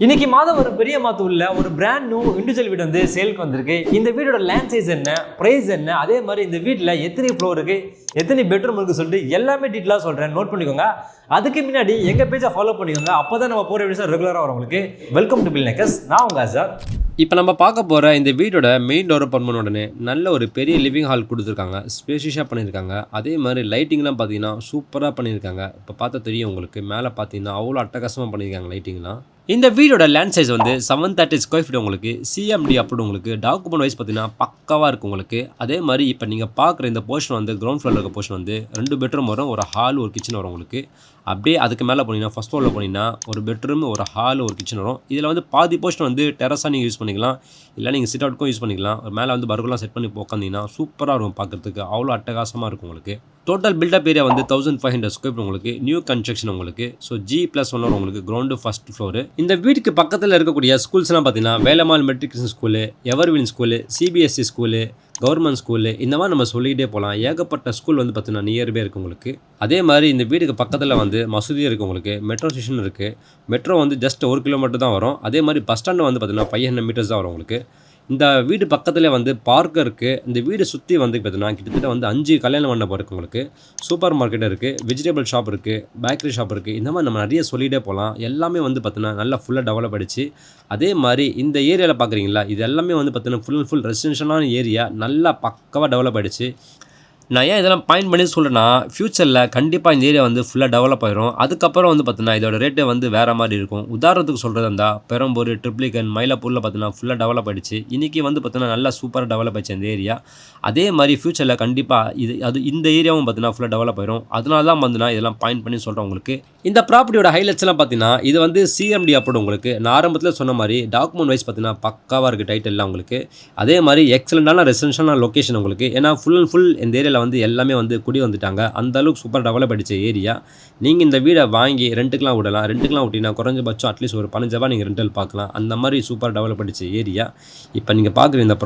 இன்னைக்கு மாதம் ஒரு பெரிய மாதம் உள்ள ஒரு பிராண்ட் நியூ இண்டிவிஜுவல் வீடு வந்து சேலுக்கு வந்திருக்கு. இந்த வீடோட லேண்ட் சைஸ் என்ன, பிரைஸ் என்ன, அதே மாதிரி இந்த வீட்டில் எத்தனை ஃப்ளோர் இருக்கு, எத்தனை பெட்ரூம் இருக்கு சொல்லிட்டு எல்லாமே டீட்டெயிலாக சொல்கிறேன். நோட் பண்ணிக்கோங்க. அதுக்கு முன்னாடி எங்கள் பேஜை ஃபாலோ பண்ணிக்கோங்க. அப்போ தான் நம்ம போகிற வீடியோஸ் ரெகுலராக வரும் உங்களுக்கு. வெல்கம் டு பில்நேக்கர்ஸ். நான் உங்கள் சார். இப்போ நம்ம பார்க்க போகிற இந்த வீடோட மெயின் டோர் ஓப்பன் பண்ண உடனே நல்ல ஒரு பெரிய லிவிங் ஹால் கொடுத்துருக்காங்க. ஸ்பேஷியஸாக பண்ணியிருக்காங்க. அதே மாதிரி லைட்டிங்லாம் பார்த்தீங்கன்னா சூப்பராக பண்ணியிருக்காங்க. இப்போ பார்த்தா தெரியும் உங்களுக்கு. மேலே பார்த்தீங்கன்னா அவ்வளோ அட்டகாசமாக பண்ணியிருக்காங்க லைட்டிங்லாம். இந்த வீடோட லேண்ட் சைஸ் வந்து 730 ஸ்கொயர் ஃபீட் உங்களுக்கு. சிஎம்டி அப்ரூவ் உங்களுக்கு. டாக்குமெண்ட் வைஸ் பார்த்தீங்கன்னா பக்காவாக இருக்குது உங்களுக்கு. அதே மாதிரி இப்போ நீங்கள் பார்க்குற இந்த போர்ஷன் வந்து கிரவுண்ட் ஃப்ளோரில் இருக்க போர்ஷன் வந்து 2 பெட்ரூம் வரும், ஒரு ஹால், ஒரு கிச்சன் வரும் உங்களுக்கு. அப்படியே அதுக்கு மேலே போனீங்கன்னா ஃபஸ்ட் ஃப்ளோரில் போனீங்கன்னா ஒரு பெட்ரூம், ஒரு ஹால், ஒரு கிச்சன் வரும். இதில் வந்து பாதி போர்ஷன் வந்து டெரஸாக நீங்கள் யூஸ் பண்ணிக்கலாம், இல்லை நீங்கள் சிட் அவுட்க்கும் யூஸ் பண்ணிக்கலாம். மேலே வந்து பர்கர்லாம் செட் பண்ணி உட்காந்தீங்கன்னா சூப்பராக இருக்கும் பார்க்குறதுக்கு. அவ்வளோ அட்டகாசமாக இருக்கும் உங்களுக்கு. டோட்டல் பில்டப் ஏரியா வந்து 1500 ஸ்கொயர் ஃபீட் உங்களுக்கு. நியூ கன்ஸ்ட்ரக்ஷன் உங்களுக்கு. ஸோ G+1 உங்களுக்கு. Ground first floor. இந்த வீட்டுக்கு பக்கத்தில் இருக்கக்கூடிய ஸ்கூல்ஸ்லாம் பார்த்தீங்கன்னா Velammal matriculation school, Everwin school, CBSE school, government school, இந்த மாதிரி நம்ம சொல்லிக்கிட்டே போகலாம். ஏகப்பட்ட ஸ்கூல் வந்து பார்த்தீங்கன்னா நியர்பே இருக்குது உங்களுக்கு. அதே மாதிரி இந்த வீட்டுக்கு பக்கத்தில் வந்து மசூதி இருக்குது உங்களுக்கு. மெட்ரோ ஸ்டேஷன் இருக்குது. மெட்ரோ வந்து ஜஸ்ட் 1 கிலோமீட்டர் தான் வரும். அதே மாதிரி பஸ் ஸ்டாண்டு வந்து பார்த்தீங்கன்னா 500 மீட்டர்ஸ் தான் வரும் உங்களுக்கு. இந்த வீடு பக்கத்தில் வந்து பார்க் இருக்குது. இந்த வீடு சுற்றி வந்து பார்த்தீங்கன்னா கிட்டத்தட்ட வந்து 5 கல்யாண மண்டபம் இருக்குது உங்களுக்கு. சூப்பர் மார்க்கெட் இருக்குது, வெஜிடபிள் ஷாப் இருக்குது, பேக்கரி ஷாப் இருக்குது. இந்த மாதிரி நம்ம நிறைய சொல்லிகிட்டே போகலாம். எல்லாமே வந்து பார்த்தீங்கன்னா நல்லா ஃபுல்லாக டெவலப் ஆகிடுச்சு. அதே மாதிரி இந்த ஏரியாவில் பார்க்குறீங்களா, இது எல்லாமே வந்து பார்த்தீங்கன்னா ஃபுல் அண்ட் ஃபுல் ரெசிடென்ஷியலான ஏரியா. நல்லா பக்காவாக டெவலப் ஆகிடுச்சு. நான் ஏன் இதெல்லாம் பாயிண்ட் பண்ணி சொல்கிறேன்னா, ஃப்யூச்சரில் கண்டிப்பாக இந்த ஏரியா வந்து ஃபுல்லாக டெவலப் ஆயிரும். அதுக்கப்புறம் வந்து பார்த்தீங்கன்னா இதோட ரேட்டு வந்து வேறு மாதிரி இருக்கும். உதாரணத்துக்கு சொல்கிறது இருந்தால் பெரம்பூர், ட்ரிப்ளிகன், மயிலாப்பூரில் பார்த்தீங்கன்னா ஃபுல்லாக டெவலப் ஆகிடுச்சு. இன்றைக்கி வந்து பார்த்தீங்கன்னா நல்லா சூப்பராக டெவலப் ஆயிடுச்சு இந்த ஏரியா. அதே மாதிரி ஃப்யூச்சரில் கண்டிப்பாக இந்த ஏரியாவும் பார்த்தீங்கன்னா ஃபுல்லாக டெவலப் ஆயிரும். அதனால தான் பார்த்தீங்கன்னா இதெல்லாம் பாயிண்ட் பண்ணி சொல்கிறேன் உங்களுக்கு. இந்த ப்ராப்பர்ட்டியோட ஹைலைட்ஸ்லாம் பார்த்தீங்கன்னா இது வந்து சிஎம்டி அப்ரூவ் உங்களுக்கு. நான் ஆரம்பத்தில் சொன்ன மாதிரி டாக்குமெண்ட் வைஸ் பார்த்தீங்கன்னா பக்காவாக இருக்குது டைட்டில்லாம் உங்களுக்கு. அதே மாதிரி எக்ஸலண்டான ரெசிடென்ஷியலான லொக்கேஷன் உங்களுக்கு. ஏன்னா ஃபுல் அண்ட் ஃபுல் இந்த ஏரியாவில் வந்து எல்லாமே வந்து குடி வந்துட்டாங்க. அந்த அளவுக்கு சூப்பர் டெவலப் ஆகிடுச்ச ஏரியா. நீங்கள் இந்த வீடை வாங்கி ரெண்ட்டுக்கெலாம் விடலாம். ரெண்ட்டுக்கெலாம் விட்டிங்கன்னா குறைஞ்சபட்சம் அட்லீஸ்ட் ஒரு 15,000 நீங்கள் ரெண்டல் பார்க்கலாம். அந்த மாதிரி சூப்பர் டெவலப் ஆகிடுச்ச ஏரியா. இப்போ நீங்கள் பார்க்குற இந்த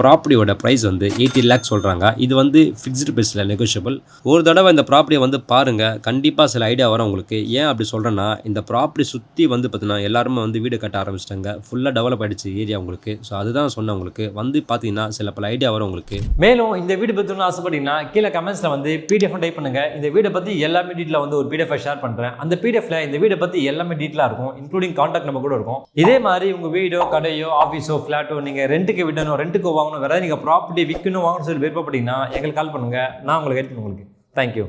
ப்ராப்பர்ட்டியோட ப்ரைஸ் வந்து 80 lakhs சொல்கிறாங்க. இது வந்து ஃபிக்ஸ்டு ப்ரைஸில் நெகோஷியபிள். ஒரு தடவை இந்த ப்ராப்பர்ட்டியை வந்து பாருங்கள். கண்டிப்பாக சில ஐடியா வரும் உங்களுக்கு. ஏன் அப்படி சொல்கிறேன்னா, இந்த ப்ராப்பர்ட்டி சுற்றி வந்து பார்த்தீங்கன்னா எல்லாருமே வந்து வீடு கட்ட ஆரம்பிச்சிட்டாங்க. ஃபுல்லாக டெவலப் ஆகிடுச்சு ஏரியா உங்களுக்கு. ஸோ அதுதான் சொன்னேன் உங்களுக்கு. வந்து பார்த்தீங்கன்னா சில பல ஐடியா வரும் உங்களுக்கு. மேலும் இந்த வீடு பற்றி ஆசைப்பட்டீங்கன்னா கீழே கமெண்ட்ஸில் வந்து PDF டைப் பண்ணுங்கள். இந்த வீடை பற்றி எல்லாமே டீட்டெயிலாக வந்து ஒரு PDF ஷேர் பண்ணுறேன். அந்த PDFல இந்த வீடை பற்றி எல்லாமே டீட்டெயிலாக இருக்கும், இன்க்ளூடிங் கான்டாக்ட் நம்பர் கூட இருக்கும். இதே மாதிரி உங்கள் வீடோ, கடையோ, ஆஃபீஸோ, ஃப்ளாட்டோ நீங்கள் ரெண்ட்டுக்கு விடணும், ரெண்ட்டுக்கு வாங்கணும், வேறு நீங்கள் ப்ராப்பர்ட்டி விற்கணும் வாங்கணும்னு சொல்லி விருப்பப்பட்டீங்கன்னா எங்களுக்கு கால் பண்ணுங்கள். நான் உங்களுக்கு ஹெல்ப் பண்ணுவேன் உங்களுக்கு. தேங்க்யூ.